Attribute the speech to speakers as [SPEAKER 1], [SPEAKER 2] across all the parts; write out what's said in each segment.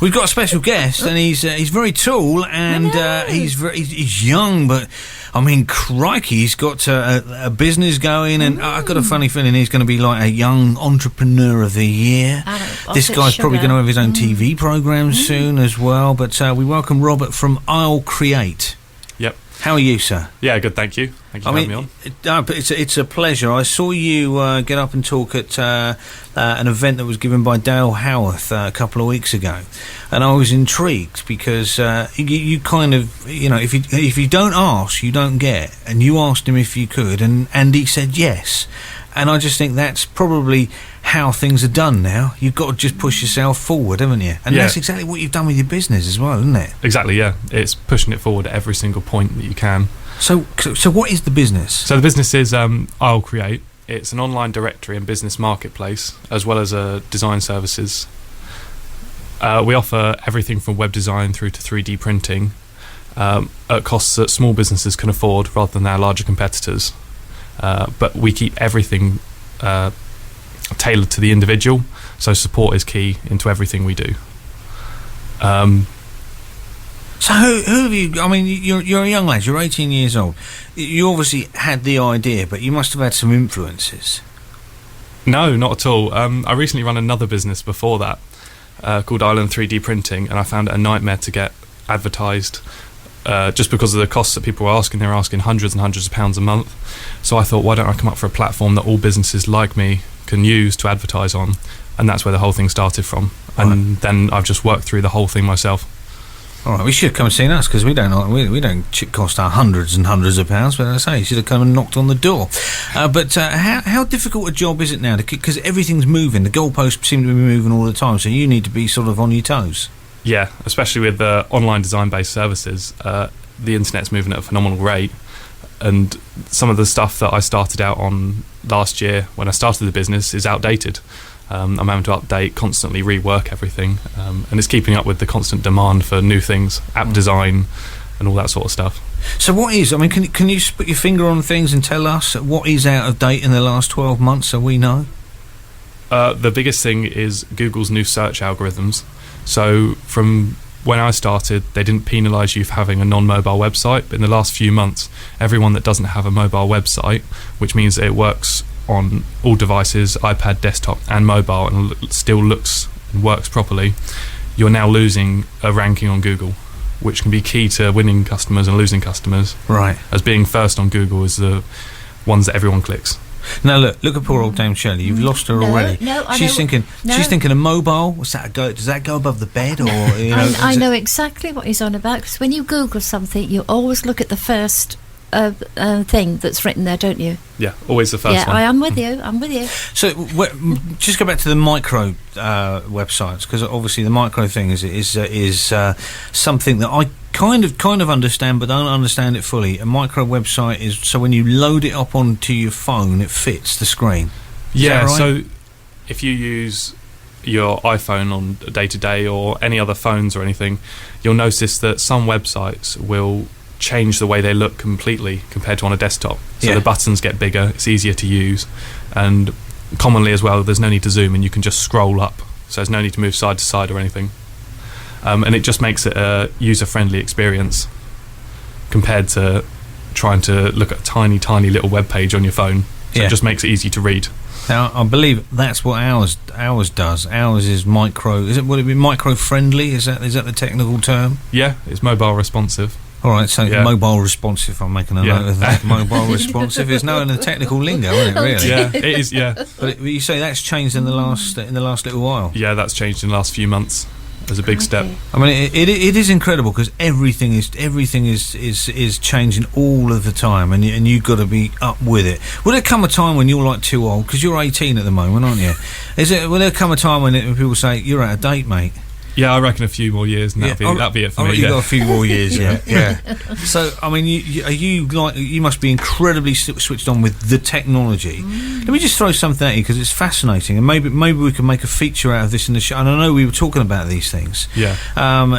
[SPEAKER 1] We've got a special guest, and he's very tall, and he's young, but I mean, crikey, he's got a business going, and I've got a funny feeling he's going to be like a young entrepreneur of the year. This guy's probably going to have his own TV program soon as well. But we welcome Robert from Isle Cre8.
[SPEAKER 2] Yep.
[SPEAKER 1] How are you, sir?
[SPEAKER 2] Yeah, good, thank you. Thank you for having me on.
[SPEAKER 1] But it's a pleasure. I saw you get up and talk at an event that was given by Dale Howarth a couple of weeks ago, and I was intrigued because you kind of, you know, if you don't ask, you don't get, and you asked him if you could, and he said yes. And I just think that's probably how things are done now. You've got to just push yourself forward, haven't you? And that's exactly what you've done with your business as well, isn't it?
[SPEAKER 2] Exactly, yeah. It's pushing it forward at every single point that you can.
[SPEAKER 1] So what is the business?
[SPEAKER 2] So the business is Isle Cre8. It's an online directory and business marketplace, as well as design services. We offer everything from web design through to 3D printing at costs that small businesses can afford rather than our larger competitors. But we keep everything tailored to the individual, so support is key into everything we do.
[SPEAKER 1] So who have you? I mean, you're a young lad. You're 18 years old. You obviously had the idea, but you must have had some influences.
[SPEAKER 2] No, not at all. I recently ran another business before that called Island 3D Printing, and I found it a nightmare to get advertised. Just because of the costs that people were asking. They were asking hundreds and hundreds of pounds a month. So I thought, why don't I come up for a platform that all businesses like me can use to advertise on? And that's where the whole thing started from. And then I've just worked through the whole thing myself.
[SPEAKER 1] All right, we should have come and seen us, because we don't cost our hundreds and hundreds of pounds. But as I say, you should have come and knocked on the door. But how difficult a job is it now? Because everything's moving. The goalposts seem to be moving all the time. So you need to be sort of on your toes. Yeah,
[SPEAKER 2] especially with the online design-based services, the internet's moving at a phenomenal rate, and some of the stuff that I started out on last year when I started the business is outdated. I'm having to update, constantly rework everything, and it's keeping up with the constant demand for new things, app design, and all that sort of stuff.
[SPEAKER 1] So what is, I mean, can you put your finger on things and tell us what is out of date in the last 12 months so we know?
[SPEAKER 2] The biggest thing is Google's new search algorithms. So from when I started, they didn't penalise you for having a non-mobile website, but in the last few months, everyone that doesn't have a mobile website, which means that it works on all devices, iPad, desktop and mobile, and still looks and works properly, you're now losing a ranking on Google, which can be key to winning customers and losing customers.
[SPEAKER 1] Right.
[SPEAKER 2] As being first on Google is the ones that everyone clicks.
[SPEAKER 1] Now look at poor old Dame Shirley. You've lost her already. She's thinking a mobile. What's that go? Does that go above the bed, or you know?
[SPEAKER 3] I know exactly what he's on about, because when you Google something, you always look at the first thing that's written there, don't you?
[SPEAKER 2] Yeah, always the first one.
[SPEAKER 3] Yeah, I'm with you. I'm with you.
[SPEAKER 1] So just go back to the micro websites, because obviously the micro thing is something that I kind of understand, but don't understand it fully. A micro website is so when you load it up onto your phone, it fits the screen.
[SPEAKER 2] Yeah,
[SPEAKER 1] right?
[SPEAKER 2] So if you use your iPhone on day-to-day or any other phones or anything, you'll notice that some websites will change the way they look completely compared to on a desktop. So the buttons get bigger, it's easier to use, and commonly as well, there's no need to zoom and you can just scroll up, so there's no need to move side to side or anything. And it just makes it a user-friendly experience compared to trying to look at a tiny little web page on your phone. So it just makes it easy to read.
[SPEAKER 1] Now, I believe that's what ours does. Ours is micro. Would it be micro friendly? Is that the technical term?
[SPEAKER 2] Yeah, it's mobile responsive.
[SPEAKER 1] All right, so mobile responsive. I'm making a note of that. Mobile responsive is known in the technical lingo, isn't it? Really?
[SPEAKER 2] Yeah, it is. Yeah.
[SPEAKER 1] But you say that's changed in the last little while.
[SPEAKER 2] Yeah, that's changed in the last few months. As a big step.
[SPEAKER 1] I mean, it is incredible, because everything is changing all of the time, and you've got to be up with it. Will there come a time when you're like too old? Because you're 18 at the moment, aren't you? Will there come a time when people say you're out of date, mate?
[SPEAKER 2] Yeah, I reckon a few more years, and that'll be it for me.
[SPEAKER 1] You've got a few more years, yeah. So, I mean, you must be incredibly switched on with the technology. Let me just throw something at you, because it's fascinating, and maybe we can make a feature out of this in the show. And I know we were talking about these things.
[SPEAKER 2] Yeah.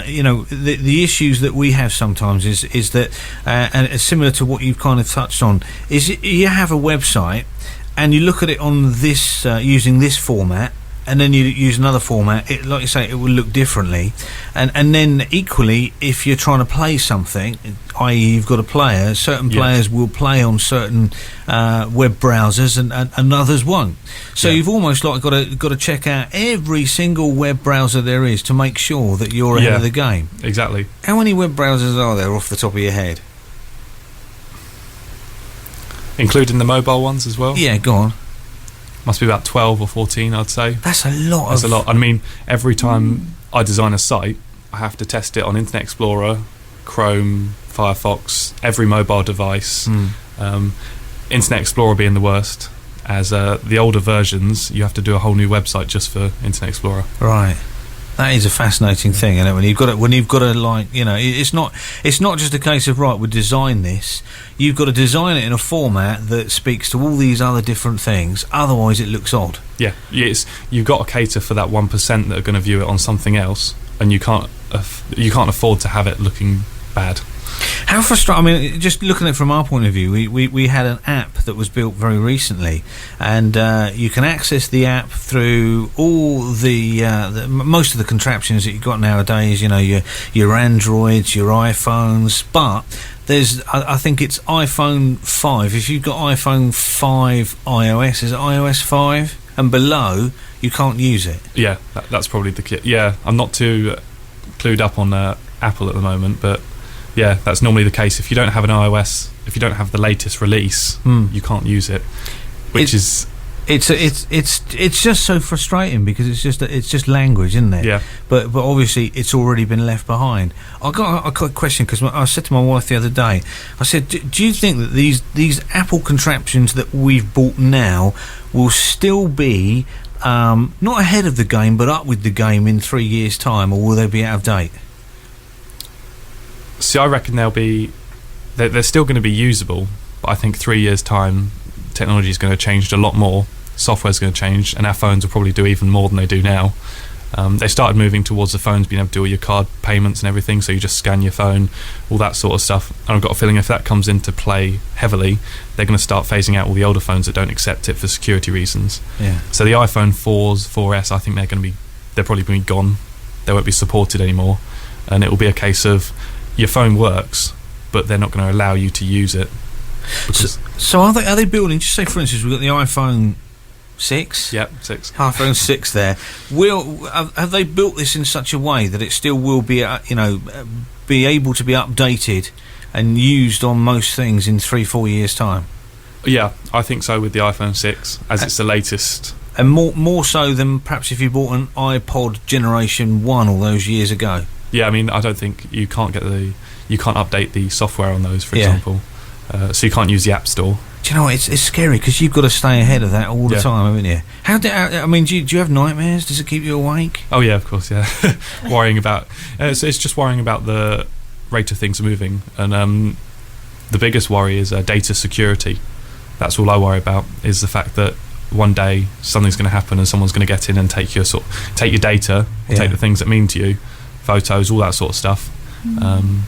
[SPEAKER 1] You know, the issues that we have sometimes is that, and it's similar to what you've kind of touched on, is you have a website and you look at it on this using this format, and then you use another format, it, like you say, it will look differently. And then equally, if you're trying to play something, i.e. you've got a player, certain players will play on certain web browsers and others won't. So you've almost like got to check out every single web browser there is to make sure that you're ahead of the game.
[SPEAKER 2] Exactly.
[SPEAKER 1] How many web browsers are there off the top of your head?
[SPEAKER 2] Including the mobile ones as well?
[SPEAKER 1] Yeah, go on.
[SPEAKER 2] Must be about 12 or 14, I'd say.
[SPEAKER 1] That's a lot.
[SPEAKER 2] That's a lot. I mean, every time I design a site, I have to test it on Internet Explorer, Chrome, Firefox, every mobile device. Internet Explorer being the worst, as the older versions, you have to do a whole new website just for Internet Explorer.
[SPEAKER 1] Right. That is a fascinating thing, isn't it? When you've got to like, you know, it's not just a case of, right, we design this. You've got to design it in a format that speaks to all these other different things. Otherwise, it looks odd. Yeah,
[SPEAKER 2] you've got to cater for that 1% that are going to view it on something else, and you can't afford to have it looking bad.
[SPEAKER 1] How frustrating! I mean, just looking at it from our point of view, we had an app that was built very recently, and you can access the app through all the most of the contraptions that you've got nowadays. You know, your Androids, your iPhones, but there's I think it's iPhone 5. If you've got iPhone 5 iOS, is it iOS 5 and below, you can't use it.
[SPEAKER 2] Yeah, that's probably the key. Yeah, I'm not too clued up on Apple at the moment, but. Yeah, that's normally the case. If you don't have an iOS, if you don't have the latest release, you can't use it. It's just so frustrating because it's just language, isn't it? Yeah.
[SPEAKER 1] But obviously it's already been left behind. I got a question because I said to my wife the other day. I said, "Do you think that these Apple contraptions that we've bought now will still be not ahead of the game, but up with the game in 3 years' time, or will they be out of date?"
[SPEAKER 2] See, I reckon they're still going to be usable, but I think 3 years' time, technology is going to change a lot more. Software's going to change, and our phones will probably do even more than they do now. They started moving towards the phones being able to do all your card payments and everything, so you just scan your phone, all that sort of stuff. And I've got a feeling if that comes into play heavily, they're going to start phasing out all the older phones that don't accept it for security reasons.
[SPEAKER 1] Yeah.
[SPEAKER 2] So the iPhone 4s, 4S, I think they're probably going to be gone. They won't be supported anymore, and it will be a case of your phone works, but they're not going to allow you to use it.
[SPEAKER 1] So are they building? Just say, for instance, we've got the iPhone 6.
[SPEAKER 2] Yep, 6.
[SPEAKER 1] iPhone 6 there. Have they built this in such a way that it still will be, be able to be updated and used on most things in 3-4 years' time?
[SPEAKER 2] Yeah, I think so with the iPhone 6, as it's the latest.
[SPEAKER 1] And more so than perhaps if you bought an iPod Generation 1 all those years ago.
[SPEAKER 2] Yeah, I mean, I don't think you can't update the software on those, for example. So you can't use the App Store.
[SPEAKER 1] Do you know what? It's scary because you've got to stay ahead of that all the time, haven't you? Do you have nightmares? Does it keep you awake?
[SPEAKER 2] Oh yeah, of course, yeah. Worrying about so it's just worrying about the rate of things moving, and the biggest worry is data security. That's all I worry about, is the fact that one day something's going to happen and someone's going to get in and take your data, or take the things that mean to you. Photos, all that sort of stuff,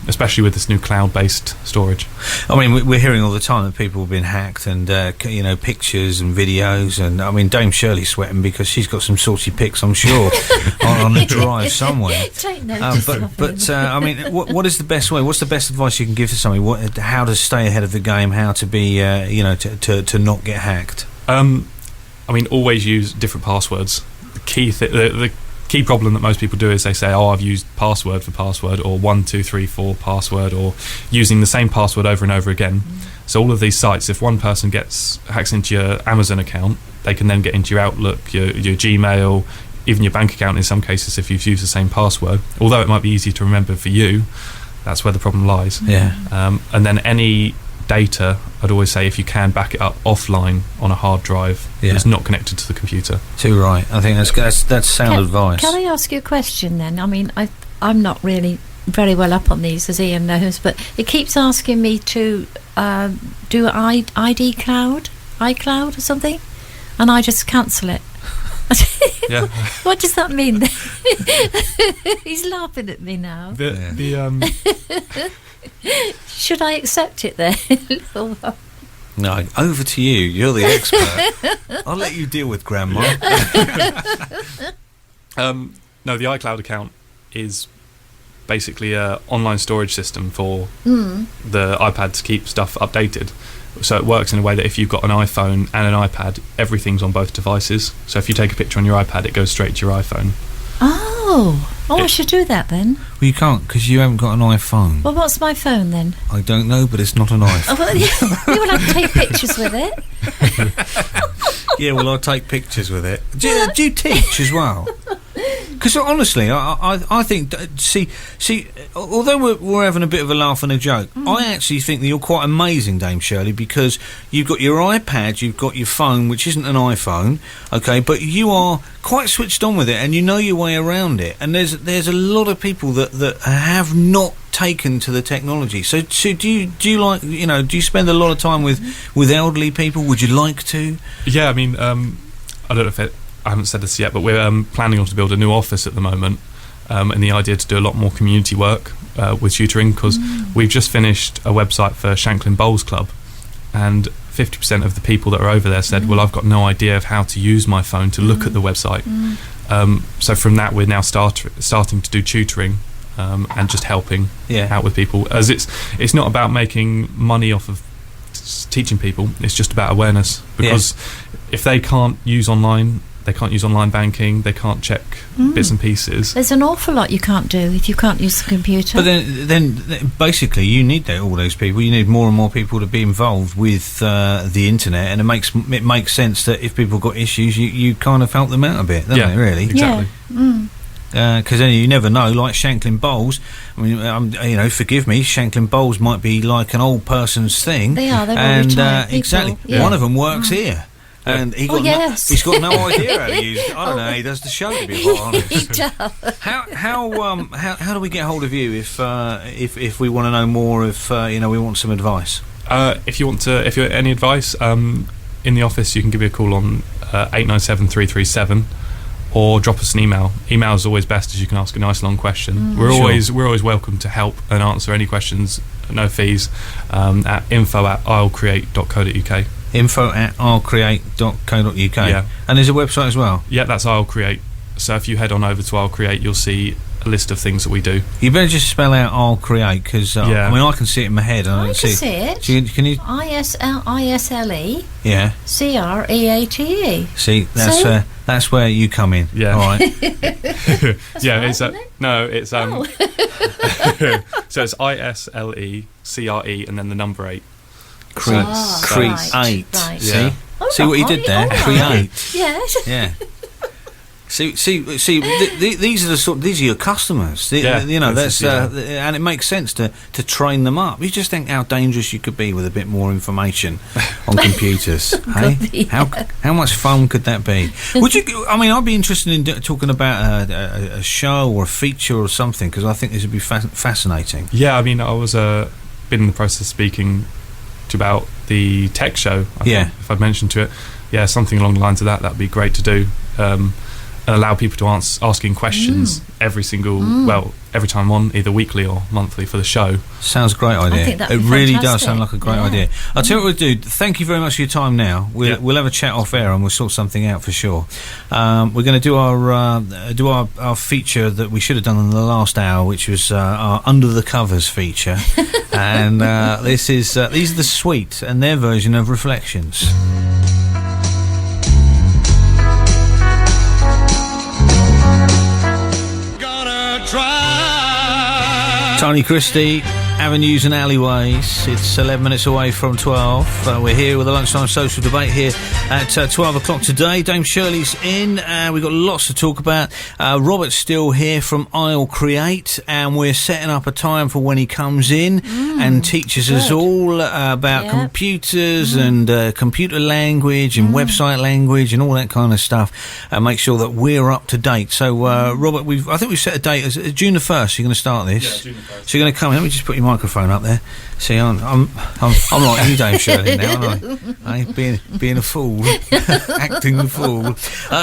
[SPEAKER 2] especially with this new cloud-based storage.
[SPEAKER 1] I mean, we're hearing all the time that people have been hacked, and pictures and videos, and I mean, Dame Shirley's sweating because she's got some saucy pics, I'm sure, on the drive somewhere. I mean, what is the best way? What's the best advice you can give to somebody? How to stay ahead of the game? How to be, to not get hacked?
[SPEAKER 2] I mean, always use different passwords. The key problem that most people do is they say, "Oh, I've used password for password," or 1 2 3 4 password, or using the same password over and over again. So all of these sites, if one person hacks into your Amazon account, they can then get into your Outlook, your Gmail, even your bank account in some cases if you've used the same password. Although it might be easy to remember for you, that's where the problem lies.
[SPEAKER 1] Yeah.
[SPEAKER 2] And then any data, I'd always say, if you can, back it up offline on a hard drive that's not connected to the computer.
[SPEAKER 1] Too right. I think that's sound advice.
[SPEAKER 3] Can I ask you a question then? I mean, I'm not really very well up on these, as Ian knows, but it keeps asking me to do iCloud or something, and I just cancel it.
[SPEAKER 2] Yeah.
[SPEAKER 3] What does that mean? He's laughing at me now.
[SPEAKER 2] The
[SPEAKER 3] Should I accept it then?
[SPEAKER 1] No, over to you. You're the expert. I'll let you deal with Grandma.
[SPEAKER 2] No, the iCloud account is basically an online storage system for the iPad to keep stuff updated. So it works in a way that if you've got an iPhone and an iPad, everything's on both devices. So if you take a picture on your iPad, it goes straight to your iPhone.
[SPEAKER 3] I should do that then.
[SPEAKER 1] Well, you can't because you haven't got an iPhone.
[SPEAKER 3] Well, what's my phone then?
[SPEAKER 1] I don't know, but it's not an iPhone.
[SPEAKER 3] Well, you will have to take pictures with it.
[SPEAKER 1] Yeah, well, I'll take pictures with it. Do you teach as well? Because honestly, I think, see, although we're having a bit of a laugh and a joke, I actually think that you're quite amazing, Dame Shirley, because you've got your iPad, you've got your phone, which isn't an iPhone, okay, but you are quite switched on with it, and you know your way around it. And there's a lot of people that have not taken to the technology. So do you like, do you spend a lot of time with elderly people? Would you like to?
[SPEAKER 2] Yeah, I mean, I don't know if I haven't said this yet, but we're planning to build a new office at the moment, and the idea to do a lot more community work with tutoring, because we've just finished a website for Shanklin Bowls Club, and 50% of the people that are over there said, well, I've got no idea of how to use my phone to look at the website. So from that, we're now starting to do tutoring and just helping out with people, as it's not about making money off of teaching people, it's just about awareness, because if they can't use online, they can't use online banking, they can't check bits and pieces. There's an awful lot you can't do if you can't use the computer. But then basically you need all those people. You need more and more people to be involved with the internet, and it makes sense that if people have got issues, you kind of help them out a bit, doesn't it, really? Exactly.
[SPEAKER 1] Because then you never know, like Shanklin Bowls. I mean, forgive me, Shanklin Bowls might be like an old person's thing. They are. They're all retired people. Exactly. One of them works here. And he's got no idea how to use it. I don't know. He does the show, to be quite honest. He does. How do we get hold of you if we want to know more? If we want some advice. If you want any advice, in the office, you can give me a call on 897 337. Or drop us an email. Email is always best, as you can ask a nice long question. We're always welcome to help and answer any questions, no fees, at info@islecreate.co.uk. info@islecreate.co.uk. Yeah. And there's a website as well? Yeah, that's Isle Cre8. So if you head on over to Isle Cre8, you'll see a list of things that we do. You better just spell out Isle Cre8, because I can see it in my head. I can see it. Can you? ISLE. Yeah. CREATE. See, that's where you come in. Yeah. All right. Yeah. It's it's so it's ISLECRE and then the number 8. Create. Right. See? Yeah. See what you did there? Create. Yes. Yeah. See. These are your customers. And it makes sense to train them up. You just think how dangerous you could be with a bit more information on computers. Hey, how much fun could that be? Would you? I mean, I'd be interested in talking about a show or a feature or something, because I think this would be fascinating. Yeah, I mean, I was been in the process of speaking about the tech show. If I'd mentioned to it, something along the lines of that. That'd be great to do. And allow people to asking questions every time on, either weekly or monthly for the show. Sounds a great idea. I think that'd be really does sound like a great idea. I'll tell you what we'll do. Thank you very much for your time now. We'll have a chat off air and we'll sort something out for sure. We're going to do our feature that we should have done in the last hour, which was our Under the Covers feature. And these are the Sweet and their version of Reflections. Tony Christie, Avenues and Alleyways. It's 11 minutes away from 12. We're here with a lunchtime social debate here at 12 o'clock today. Dame Shirley's in. We've got lots to talk about. Robert's still here from Isle Cre8, and we're setting up a time for when he comes in and teaches us all about computers and computer language and website language and all that kind of stuff, and make sure that we're up to date. So, Robert, I think we've set a date as June the 1st. You're going to start this. Yeah, June the 1st. So you're going to come in. Let me just put your microphone up there. See, I'm like you, Dave Shirley, now, aren't I? Being a fool, acting the fool.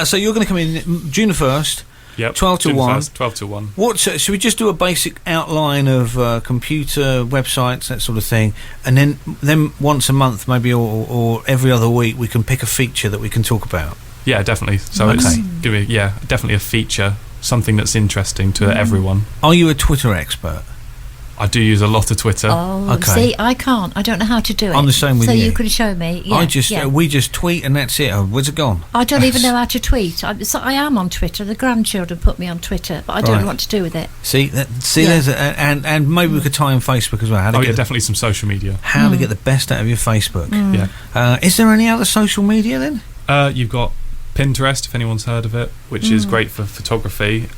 [SPEAKER 1] So you're going to come in June the 1st.
[SPEAKER 2] Yep.
[SPEAKER 1] 12 to 1.
[SPEAKER 2] 12 to 1.
[SPEAKER 1] Should we just do a basic outline of computer websites, that sort of thing, and then once a month, maybe, or every other week, we can pick a feature that we can talk about?
[SPEAKER 2] Yeah, definitely. So it's going to be, definitely a feature, something that's interesting to everyone.
[SPEAKER 1] Are you a Twitter expert?
[SPEAKER 2] I do use a lot of Twitter.
[SPEAKER 3] Oh, okay. See, I can't. I don't know how to do it.
[SPEAKER 1] I'm the same with you.
[SPEAKER 3] So you can show me. Yeah,
[SPEAKER 1] we just tweet and that's it. Oh, where's it gone?
[SPEAKER 3] I don't even know how to tweet. I am on Twitter. The grandchildren put me on Twitter, but I don't know what to do with it.
[SPEAKER 1] There's and maybe we could tie in Facebook as well.
[SPEAKER 2] Definitely some social media.
[SPEAKER 1] How to get the best out of your Facebook.
[SPEAKER 2] Yeah.
[SPEAKER 1] Is there any other social media then?
[SPEAKER 2] You've got Pinterest, if anyone's heard of it, which is great for photography.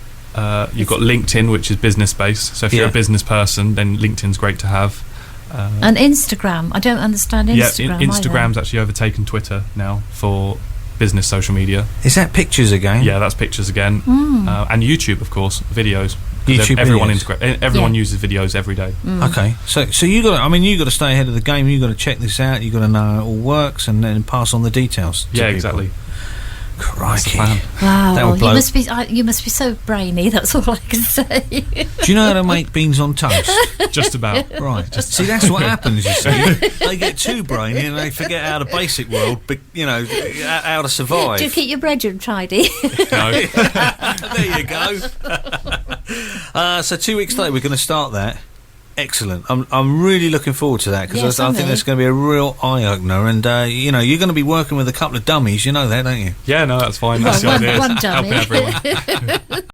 [SPEAKER 2] You've got LinkedIn, which is business based. So if you're a business person, then LinkedIn's great to have.
[SPEAKER 3] And Instagram. I don't understand Instagram.
[SPEAKER 2] Yeah, Instagram's actually overtaken Twitter now for business social media.
[SPEAKER 1] Is that pictures again?
[SPEAKER 2] Yeah, that's pictures again. And YouTube, of course, videos. Everyone uses videos every day.
[SPEAKER 1] Okay, so you got to stay ahead of the game. You got to check this out. You got to know how it all works, and then pass on the details.
[SPEAKER 2] Yeah, exactly.
[SPEAKER 1] Crikey!
[SPEAKER 3] Wow, you must be so brainy. That's all I can say.
[SPEAKER 1] Do you know how to make beans on toast?
[SPEAKER 2] Just about.
[SPEAKER 1] Right. See, that's what happens. You see, they get too brainy and they forget how the basic world, how to survive.
[SPEAKER 3] Do you keep your bedroom tidy?
[SPEAKER 2] No.
[SPEAKER 1] There you go. So 2 weeks later, we're going to start that. Excellent. I'm really looking forward to that because I think that's going to be a real eye opener. And you're going to be working with a couple of dummies. You know that, don't you?
[SPEAKER 2] Yeah, no, that's fine. That's the idea.
[SPEAKER 3] One dummy.
[SPEAKER 2] Helping everyone.